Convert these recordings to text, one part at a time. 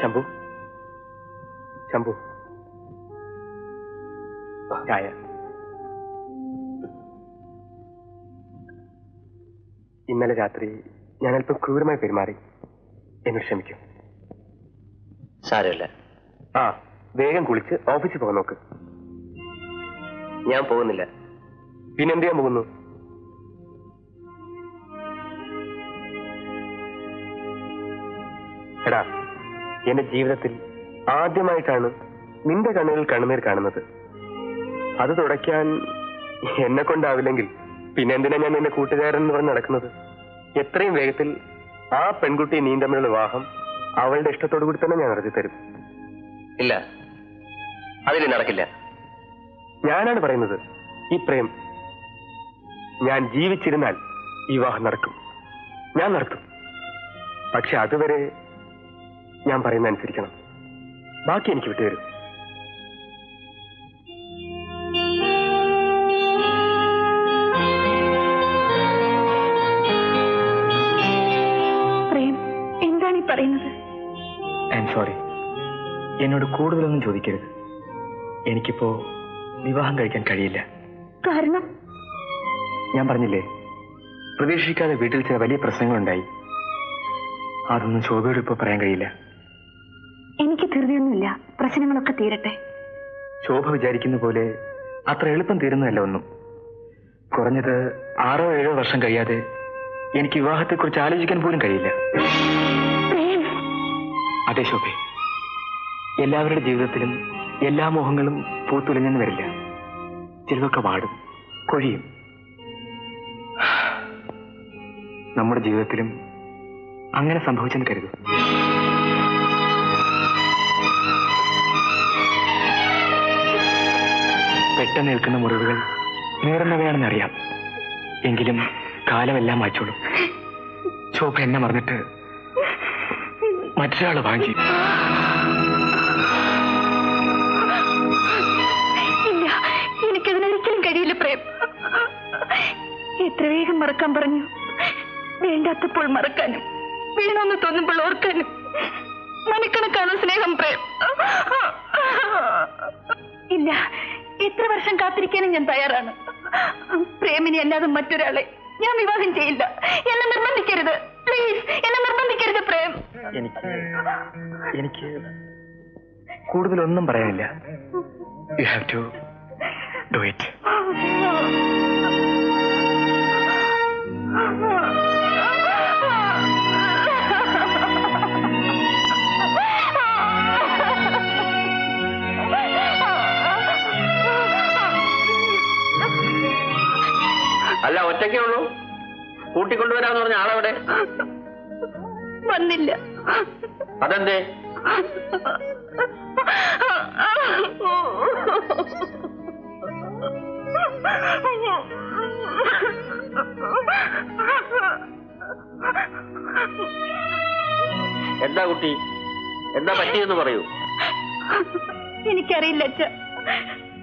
ശംഭു, ശംഭു, ചായ. ഇന്നലെ രാത്രി ഞാൻ അല്പം ക്രൂരമായി പെരുമാറി. എന്നോട് ക്ഷമിക്കൂ. സാരമില്ല. വേഗം കുളിച്ച് ഓഫീസിൽ പോകാൻ നോക്ക്. ഞാൻ പോകുന്നില്ല. പിന്നെന്ത് ചെയ്യാൻ പോകുന്നു? എടാ, എന്റെ ജീവിതത്തിൽ ആദ്യമായിട്ടാണ് നിന്റെ കണ്ണുകളിൽ കണ്ണുനീർ കാണുന്നത്. അത് തുടയ്ക്കാൻ എന്നെ കൊണ്ടാവില്ലെങ്കിൽ പിന്നെ എന്തിനാ ഞാൻ എന്റെ കൂട്ടുകാരൻ എന്ന് പറഞ്ഞ് നടക്കുന്നത്? എത്രയും വേഗത്തിൽ ആ പെൺകുട്ടി നീ തമ്മിലുള്ള വിവാഹം അവളുടെ ഇഷ്ടത്തോടു കൂടി തന്നെ ഞാൻ നടത്തി തരും. ഇല്ല, അതിന് നടക്കില്ല. ഞാനാണ് പറയുന്നത്. ഈ പ്രേം ഞാൻ ജീവിച്ചിരുന്നാൽ ഈ വിവാഹം നടക്കും. ഞാൻ നടത്തും. പക്ഷെ അതുവരെ ഞാൻ പറയുന്ന അനുസരിക്കണം. ബാക്കി എനിക്ക് വിട്ടുതരും. പ്രേം, എന്താണ് ഈ പറയുന്നത്? I am sorry. എന്നോട് കൂടുതലൊന്നും ചോദിക്കരുത്. എനിക്കിപ്പോ വിവാഹം കഴിക്കാൻ കഴിയില്ല. കാരണം? ഞാൻ പറഞ്ഞില്ലേ, പ്രതീക്ഷിക്കാതെ വീട്ടിൽ ചില വലിയ പ്രശ്നങ്ങളുണ്ടായി. അതൊന്നും ശോഭയോട് ഇപ്പൊ പറയാൻ കഴിയില്ല. എനിക്ക് ധൃതിയൊന്നുമില്ല. പ്രശ്നങ്ങളൊക്കെ തീരട്ടെ. ശോഭ വിചാരിക്കുന്ന പോലെ അത്ര എളുപ്പം തീരുന്നതല്ല ഒന്നും. കുറഞ്ഞത് 6 or 7 വർഷം കഴിയാതെ എനിക്ക് വിവാഹത്തെക്കുറിച്ച് ആലോചിക്കാൻ പോലും കഴിയില്ല. അതെ ശോഭ, എല്ലാവരുടെ ജീവിതത്തിലും എല്ലാ മോഹങ്ങളും പൂത്തുലഞ്ഞെന്ന് വരില്ല. ചിലതൊക്കെ വാടും, കൊഴിയും. നമ്മുടെ ജീവിതത്തിലും അങ്ങനെ സംഭവിച്ചെന്ന് കരുതും. പെട്ടെന്ന് നിൽക്കുന്ന മുറിവുകൾ നേർന്നവയാണെന്ന് അറിയാം. എങ്കിലും കാലമെല്ലാം മായ്ച്ചോളും. ശോഭ എന്നെ മറന്നിട്ട് മറ്റൊരാൾ വാങ്ങി. ഇല്ല, എനിക്കതിനൊരിക്കലും കഴിയില്ല പ്രേം. എത്ര വേഗം മറക്കാൻ പറഞ്ഞു. വേണ്ടാത്തപ്പോൾ മറക്കാനും വീണമെന്ന് തോന്നുമ്പോൾ ഓർക്കാനും മനക്കണക്കാണ് സ്നേഹം പ്രേം. ഇല്ല, എത്ര വർഷം കാത്തിരിക്കാനും ഞാൻ തയ്യാറാണ്. പ്രേമിനെ അല്ലാതെ മറ്റൊരാളെ ഞാൻ വിവാഹം ചെയ്യില്ല. എന്നെ നിർബന്ധിക്കരുത്, പ്ലീസ്. എന്നെ നിർബന്ധിക്കരുത് പ്രേം. എനിക്ക് കൂടുതലൊന്നും പറയാനില്ല. You have to do it. അല്ല, ഒറ്റയ്ക്കേ ഉള്ളൂ? കൂട്ടിക്കൊണ്ടുവരാന്ന് പറഞ്ഞ ആളെവിടെ? വന്നില്ല. അതെന്തേ? എന്താ കുട്ടി, എന്താ പറ്റിയെന്ന് പറയൂ. എനിക്കറിയില്ല അച്ഛ.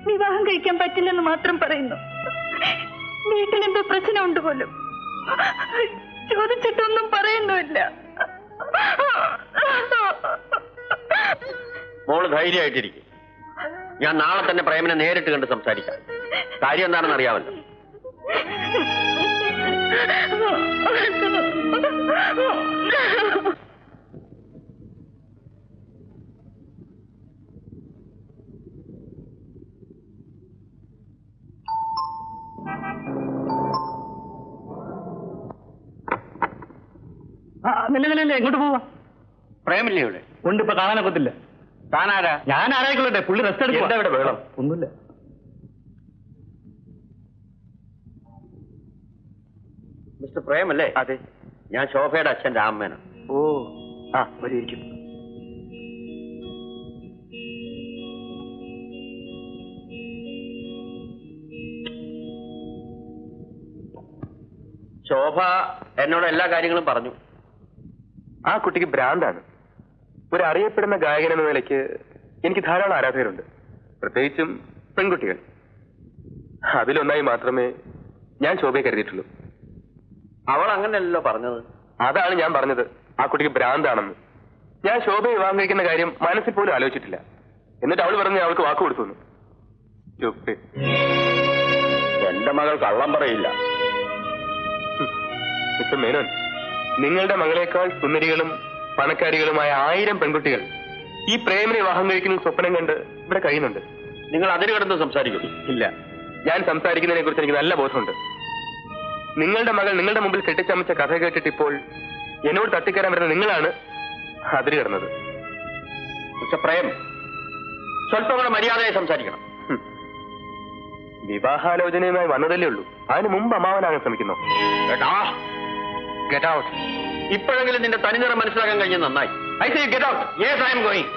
വിവാഹം കഴിക്കാൻ പറ്റില്ലെന്ന് മാത്രം പറയുന്നു. വീട്ടിലെന്തോ പ്രശ്നമുണ്ട് പോലും. ചോദിച്ചിട്ടൊന്നും പറയുന്നുമില്ല. മോള് ധൈര്യമായിട്ടിരിക്കും. ഞാൻ നാളെ തന്നെ പ്രേമനെ നേരിട്ട് കണ്ട് സംസാരിക്കാം. കാര്യം എന്താണെന്ന് അറിയാമല്ലോ. നില്ല, എങ്ങോട്ട് പോവാ? പ്രേമില്ലേ ഇവിടെ? ഉണ്ട്, ഇപ്പൊ കാണാനൊക്കത്തില്ല. താനാരാ? ഞാൻ ആരായിക്കൊള്ളട്ടെ, പുള്ളി റെസ്റ്റ് എടുക്കും. എന്താ ഇവിടെ വേണം? ഒന്നുമില്ല. മിസ്റ്റർ പ്രേം അല്ലേ? അതെ, ഞാൻ ശോഭയുടെ അച്ഛൻ രാമേനാണ്. ഓ, വരിയിരിക്കും. ശോഭ എന്നോട് എല്ലാ കാര്യങ്ങളും പറഞ്ഞു. ആ കുട്ടിക്ക് ഭ്രാന്താണ്. ഒരു അറിയപ്പെടുന്ന ഗായകൻ എന്ന നിലയ്ക്ക് എനിക്ക് ധാരാളം ആരാധകരുണ്ട്, പ്രത്യേകിച്ചും പെൺകുട്ടികൾ. അതിലൊന്നായി മാത്രമേ ഞാൻ ശോഭയെ കരുതിയിട്ടുള്ളൂ. അവൾ അങ്ങനെയല്ലോ പറഞ്ഞത്. അതാണ് ഞാൻ പറഞ്ഞത്, ആ കുട്ടിക്ക് ഭ്രാന്താണെന്ന്. ഞാൻ ശോഭയെ വിവാഹം കഴിക്കുന്ന കാര്യം മനസ്സിൽ പോലും ആലോചിച്ചിട്ടില്ല. എന്നിട്ട് അവൾ പറഞ്ഞ് അവൾക്ക് വാക്ക് കൊടുത്തു. എന്റെ മകൾ കള്ളം പറയില്ല. മിസ്റ്റർ മേനോൻ, നിങ്ങളുടെ മകളെക്കാൾ സുന്ദരികളും പണക്കാരികളുമായ 1000 പെൺകുട്ടികൾ ഈ പ്രേമിനെ വിവാഹം കഴിക്കുന്ന സ്വപ്നം കണ്ട് ഇവിടെ കഴിയുന്നുണ്ട്. നിങ്ങൾ അതിന് കിടന്ന് സംസാരിക്കുന്നു. ഇല്ല, ഞാൻ സംസാരിക്കുന്നതിനെ കുറിച്ച് എനിക്ക് നല്ല ബോധമുണ്ട്. നിങ്ങളുടെ മകൾ നിങ്ങളുടെ മുമ്പിൽ കെട്ടിച്ചമച്ച കഥ കേട്ടിട്ട് ഇപ്പോൾ എന്നോട് തട്ടിക്കയറാൻ വരുന്ന നിങ്ങളാണ് അതിര് കിടന്നത്. പക്ഷെ പ്രേം സ്വല്പം കൂടെ മര്യാദയായി സംസാരിക്കണം. വിവാഹാലോചനയുമായി വന്നതല്ലേ ഉള്ളൂ, അതിന് മുമ്പ് അമ്മാവനാകാൻ ശ്രമിക്കുന്നു. Get out. ഇപ്പോഴെങ്കിലും നിന്റെ തനിനിറം മനസ്സിലാക്കാൻ കഴിഞ്ഞ നന്നായി. I say get out. Yes, I am going.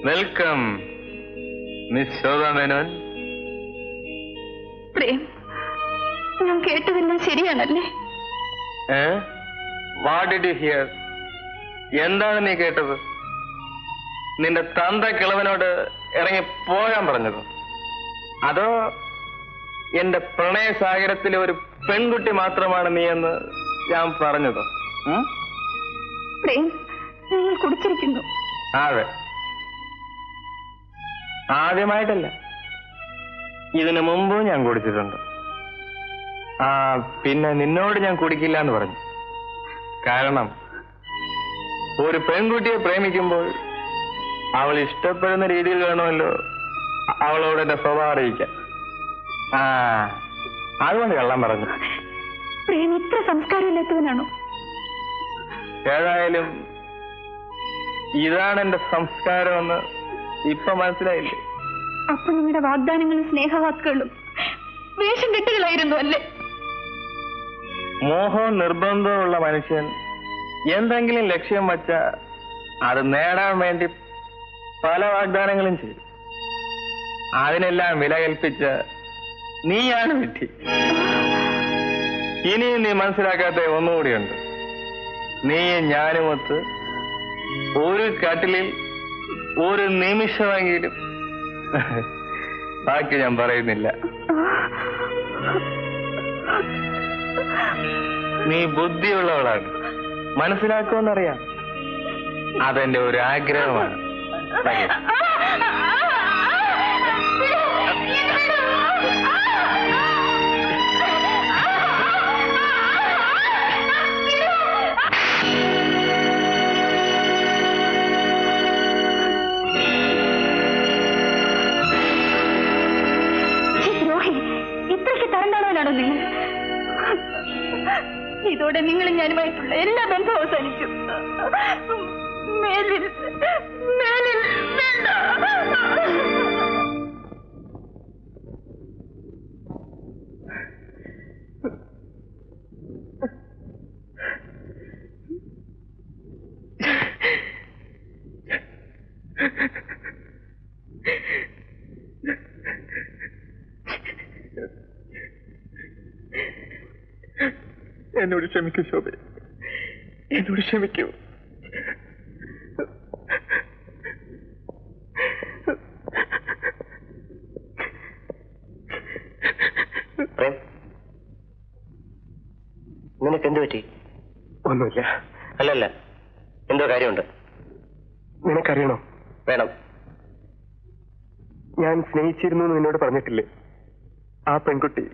Welcome miss Shobha Menon. Prem, ഞാൻ കേട്ടതെല്ലാം ശരിയാണല്ലേ? What did you hear? എന്താണ് നീ കേട്ടത്? നിന്റെ തന്ത കിളവനോട് ഇറങ്ങി പോകാൻ പറഞ്ഞതോ, അതോ എന്റെ പ്രണയസാഗരത്തിലെ ഒരു പെൺകുട്ടി മാത്രമാണ് നീ എന്ന് ഞാൻ പറഞ്ഞതോ? പ്രേം, നിങ്ങൾ കുടിച്ചിരിക്കുന്നു. അതെ, ആദ്യമായിട്ടല്ല, ഇതിനു മുമ്പും ഞാൻ കുടിച്ചിട്ടുണ്ട്. പിന്നെ നിന്നോട് ഞാൻ കുടിക്കില്ല എന്ന് പറഞ്ഞു. കാരണം ഒരു പെൺകുട്ടിയെ പ്രേമിക്കുമ്പോൾ അവൾ ഇഷ്ടപ്പെടുന്ന രീതിയിൽ വേണമല്ലോ അവളോട് എന്റെ സ്വഭാവം അറിയിക്കാൻ. അതുകൊണ്ട് കള്ളം പറഞ്ഞു. പ്രേം ഇത്ര സംസ്കാരമില്ലാത്തവനാണോ? ഏതായാലും ഇതാണ് എന്റെ സംസ്കാരമെന്ന് ഇപ്പൊ മനസ്സിലായില്ലേ? അപ്പൊ നിങ്ങളുടെ വാഗ്ദാനങ്ങളും സ്നേഹവാക്കുകളും വേഷം കെട്ടുകളായിരുന്നു അല്ലേ? മോഹവും നിർബന്ധമുള്ള മനുഷ്യൻ എന്തെങ്കിലും ലക്ഷ്യം വച്ച അത് നേടാൻ വേണ്ടി പല വാഗ്ദാനങ്ങളും ചെയ്യും. അതിനെല്ലാം വില കൽപ്പിച്ച നീയാണ് വിധി. ഇനിയും നീ മനസ്സിലാക്കാത്ത ഒന്നുകൂടിയുണ്ട്. നീയും ഞാനുമൊത്ത് ഒരു കട്ടിലിൽ ഒരു നിമിഷമെങ്കിലും. ബാക്കി ഞാൻ പറയുന്നില്ല. നീ ബുദ്ധിയുള്ളവളാണ്, മനസ്സിലാക്കുമെന്നറിയാം. അതെന്റെ ഒരു ആഗ്രഹമാണ്. ഇത്രയ്ക്ക് തരണ്ടാണവനാണോ നിങ്ങൾ? ഇതോടെ നിങ്ങളും ഞാനുമായിട്ടുള്ള എല്ലാ ബന്ധവും അവസാനിച്ചു. മേലിൽ മേലിൽ വേണ്ട. എന്നോട് ക്ഷമിക്കൂ ശോഭ, എന്നോട് ക്ഷമിക്കൂ. നിനക്ക് എന്ത് പറ്റി? ഒന്നുമില്ല. അല്ലല്ല, എന്തോ കാര്യമുണ്ട്. നിനക്കറിയണോ? വേണം. ഞാൻ സ്നേഹിച്ചിരുന്നു എന്ന് നിന്നോട് പറഞ്ഞിട്ടില്ലേ? ആ പെൺകുട്ടി,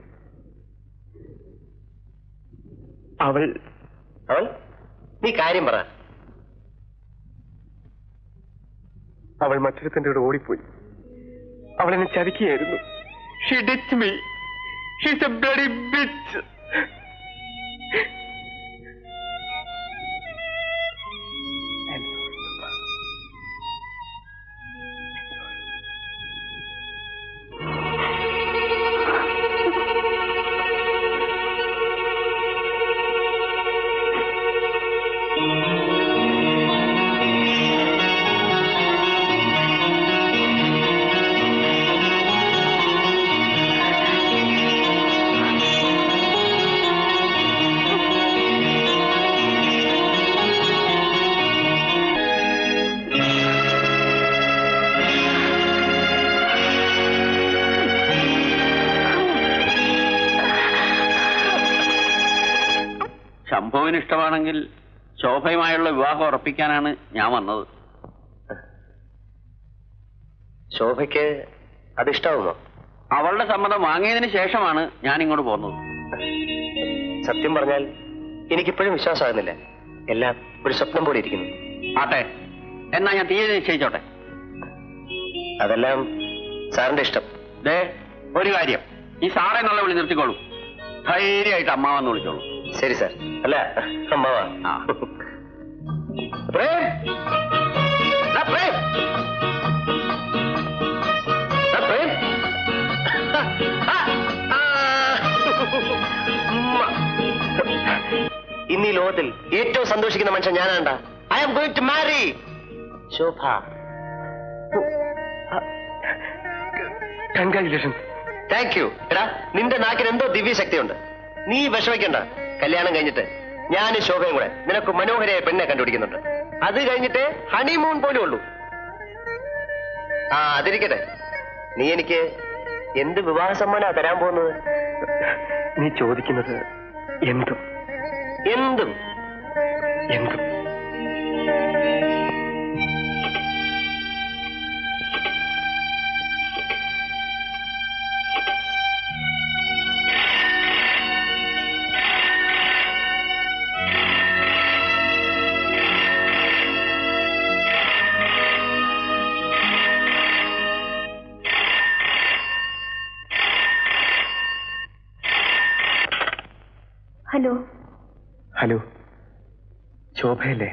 അവൾ നീ കാര്യം പറ. അവൾ മറ്റൊരുത്തൻ്റെ കൂടെ ഓടിപ്പോയി. അവൾ എന്നെ ചതിക്കുകയായിരുന്നു. She ditched me. She's a bloody bitch. ശംഭുവിന് ഇഷ്ടമാണെങ്കിൽ ശോഭയുമായുള്ള വിവാഹം ഉറപ്പിക്കാനാണ് ഞാൻ വന്നത്. ശോഭയ്ക്ക് അതിഷ്ടാവുമോ? അവളുടെ സമ്മതം വാങ്ങിയതിന് ശേഷമാണ് ഞാൻ ഇങ്ങോട്ട് പോകുന്നത്. സത്യം പറഞ്ഞാൽ എനിക്കിപ്പോഴും വിശ്വാസമാകുന്നില്ല. എല്ലാം ഒരു സ്വപ്നം പോലെ ഇരിക്കുന്നു. ആട്ടെ, എന്നാ ഞാൻ തീയതി നിശ്ചയിച്ചോട്ടെ. അതെല്ലാം സാറിന്റെ ഇഷ്ടം. ദേ ഒരു കാര്യം, ഈ സാറേ എന്നുള്ള വിളി നിർത്തിക്കോളൂ. ധൈര്യമായിട്ട് അമ്മാവെന്ന് വിളിച്ചോളൂ. ശരി സാർ. അല്ല അമ്മാവാ. പ്രേം, പ്രേം, പ്രേം. ഇന്ന് ഈ ലോകത്തിൽ ഏറ്റവും സന്തോഷിക്കുന്ന മനുഷ്യൻ ഞാനാണ്ടാ. I am going to marry Shobha. Congratulations. Thank you. എടാ, നിന്റെ നാക്കിന് എന്തോ ദിവ്യശക്തിയുണ്ട്. നീ വിഷമിക്കണ്ട. കല്യാണം കഴിഞ്ഞിട്ട് ഞാനും ശോഭയും കൂടെ നിനക്ക് മനോഹരമായ പെണ്ണെ കണ്ടുപിടിക്കുന്നുണ്ട്. അത് കഴിഞ്ഞിട്ട് ഹണിമൂൺ പോലും ഉള്ളൂ. അതിരിക്കട്ടെ, നീ എനിക്ക് എന്ത് വിവാഹ സമ്മാനാ തരാൻ പോകുന്നത്? നീ ചോദിക്കുന്നത് എന്തും എന്തും എന്തും. ഹലോ. ഹലോ, ശോഭയല്ലേ?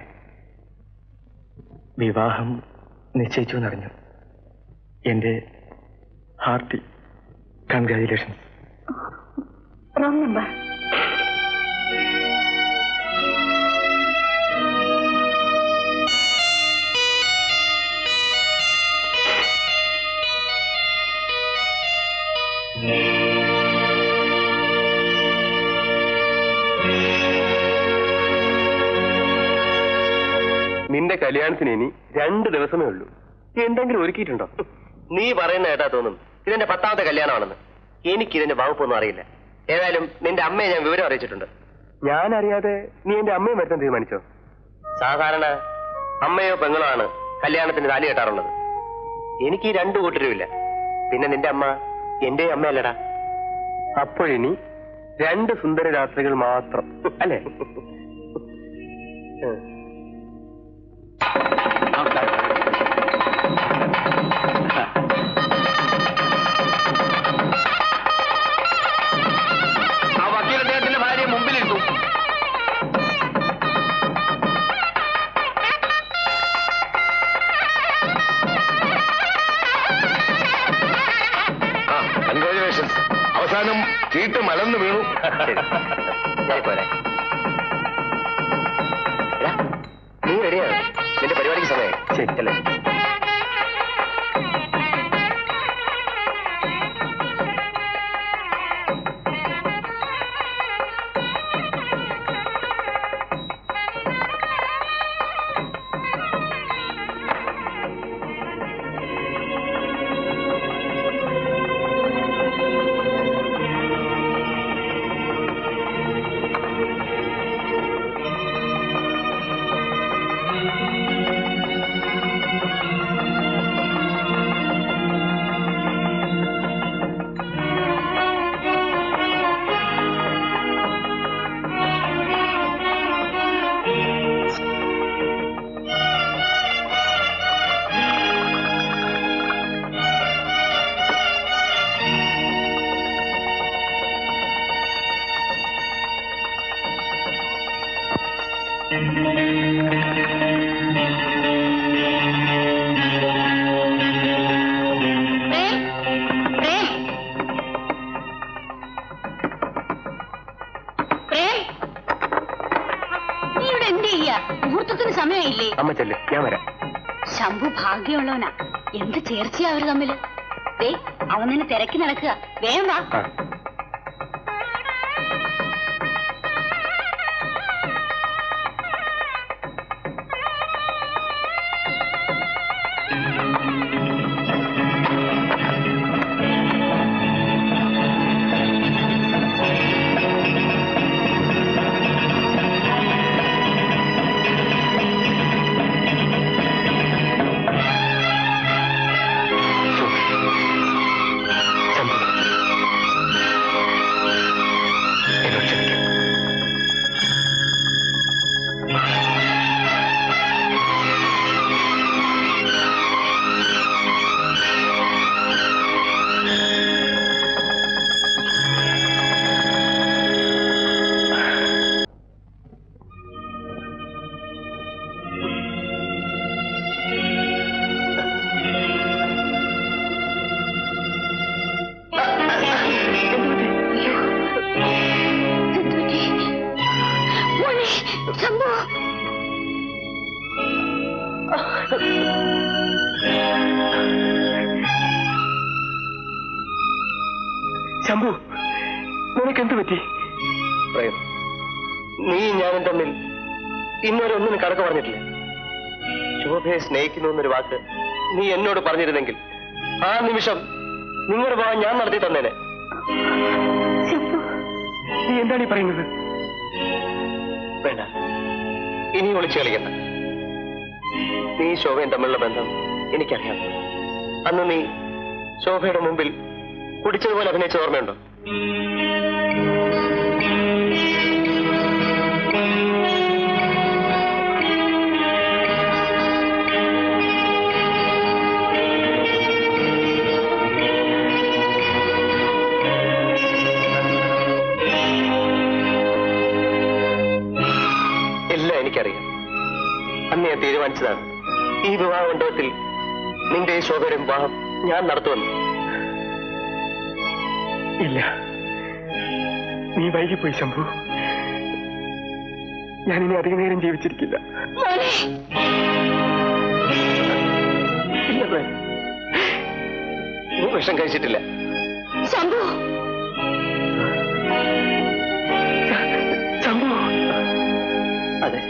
വിവാഹം നിശ്ചയിച്ചു എന്നറിഞ്ഞു. എന്റെ ഹാർട്ടി കൺഗ്രാറ്റുലേഷൻസ്. Wrong number. നിന്റെ കല്യാണത്തിന് ഇനി 2 ദിവസമേ ഉള്ളൂ. എന്തെങ്കിലും ഒരുക്കിയിട്ടുണ്ടോ? നീ പറയുന്ന കേട്ടാ തോന്നും ഇതെന്റെ 10ാമത്തെ കല്യാണമാണെന്ന്. എനിക്കിതിന്റെ വകുപ്പൊന്നും അറിയില്ല. ഏതായാലും നിന്റെ അമ്മയെ ഞാൻ വിവരം അറിയിച്ചിട്ടുണ്ട്. ഞാൻ അറിയാതെ നീ എന്റെ അമ്മയെ വരുത്താൻ തീരുമാനിച്ചോ? സാധാരണ അമ്മയോ പെങ്ങളോ ആണ് കല്യാണത്തിന് താലി കെട്ടാറുള്ളത്. എനിക്ക് ഈ 2 കൂട്ടരുമില്ല. പിന്നെ നിന്റെ അമ്മ എന്റെ അമ്മയല്ലടാ. അപ്പോഴിനി 2 സുന്ദര രാത്രികൾ മാത്രം അല്ലേ? ആ വക്കീൽ അദ്ദേഹത്തിന്റെ ഭാര്യയെ മുമ്പിലിരുന്നു. കൺഗ്രാറ്റുലേഷൻസ്. അവസാനം ചീട്ട് മലർന്നു വീണു. പോരെ, നീ റെഡിയാണ്? നിന്റെ പരിപാടിക്ക് സമയം ശരിയല്ലേ? മുഹൂർത്തത്തിന് സമയമില്ലേ? അമ്മ ചെല്ല്, ഞാൻ വരാം. ശംഭു ഭാഗ്യമുള്ളവനാ. എന്ത് ചേർച്ചയാ അവര് തമ്മില്. അവൻ നിന്നെ തിരക്കി നടക്കുക. വേഗം വാ. ശംഭു, നിനക്കെന്ത് പറ്റി? പ്രേം, നീ ഞാനും തമ്മിൽ ഇന്നുവരെ ഒന്നിനും കണക്ക് പറഞ്ഞിട്ടില്ല. ശോഭയെ സ്നേഹിക്കുന്നു എന്നൊരു വാക്ക് നീ എന്നോട് പറഞ്ഞിരുന്നെങ്കിൽ ആ നിമിഷം നിങ്ങളുടെ ഭാവം ഞാൻ നടത്തി തന്നേനെ. നീ എന്താണ് ഈ പറയുന്നത്? വേണ്ട, ഇനി വിളിച്ചു കളിക്കണ്ട. നീ ശോഭയും തമ്മിലുള്ള ബന്ധം എനിക്കറിയാം. അന്ന് നീ ശോഭയുടെ മുമ്പിൽ കുടിച്ചതുപോലെ അഭിനയിച്ച ഓർമ്മയുണ്ടോ? എല്ലാം എനിക്കറിയാം. അന്ന് ഞാൻ തീരുമാനിച്ചതാണ്, ഈ വിവാഹ മണ്ഡപത്തിൽ നിന്റെ ഈ ശോഭയുടെ വിവാഹം ഞാൻ നടത്തുമെന്ന്. ഇല്ല, നീ വൈകിപ്പോയി ശംഭു. ഞാനിനി അധിക നേരം ജീവിച്ചിരിക്കില്ല. ഇല്ല പ്രേം, നീ വിഷം കഴിച്ചിട്ടില്ല. ശംഭു, ശംഭു. അതെ,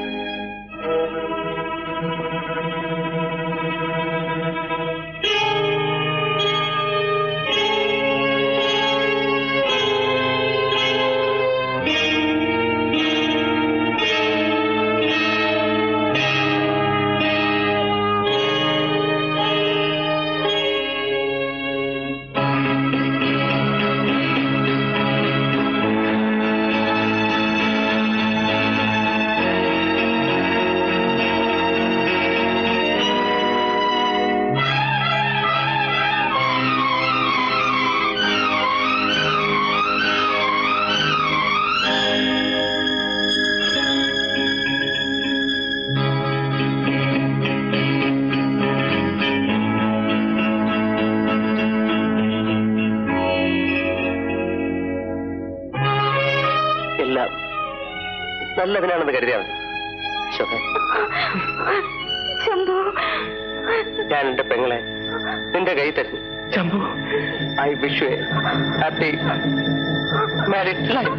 എല്ലാം നല്ലതിനാണെന്ന് കരുതിയാൽ മതി. ശോഭ, ഞാൻ എന്റെ പെങ്ങളെ നിന്റെ കൈ തരുന്നു. Shambhu, I wish you happy married life.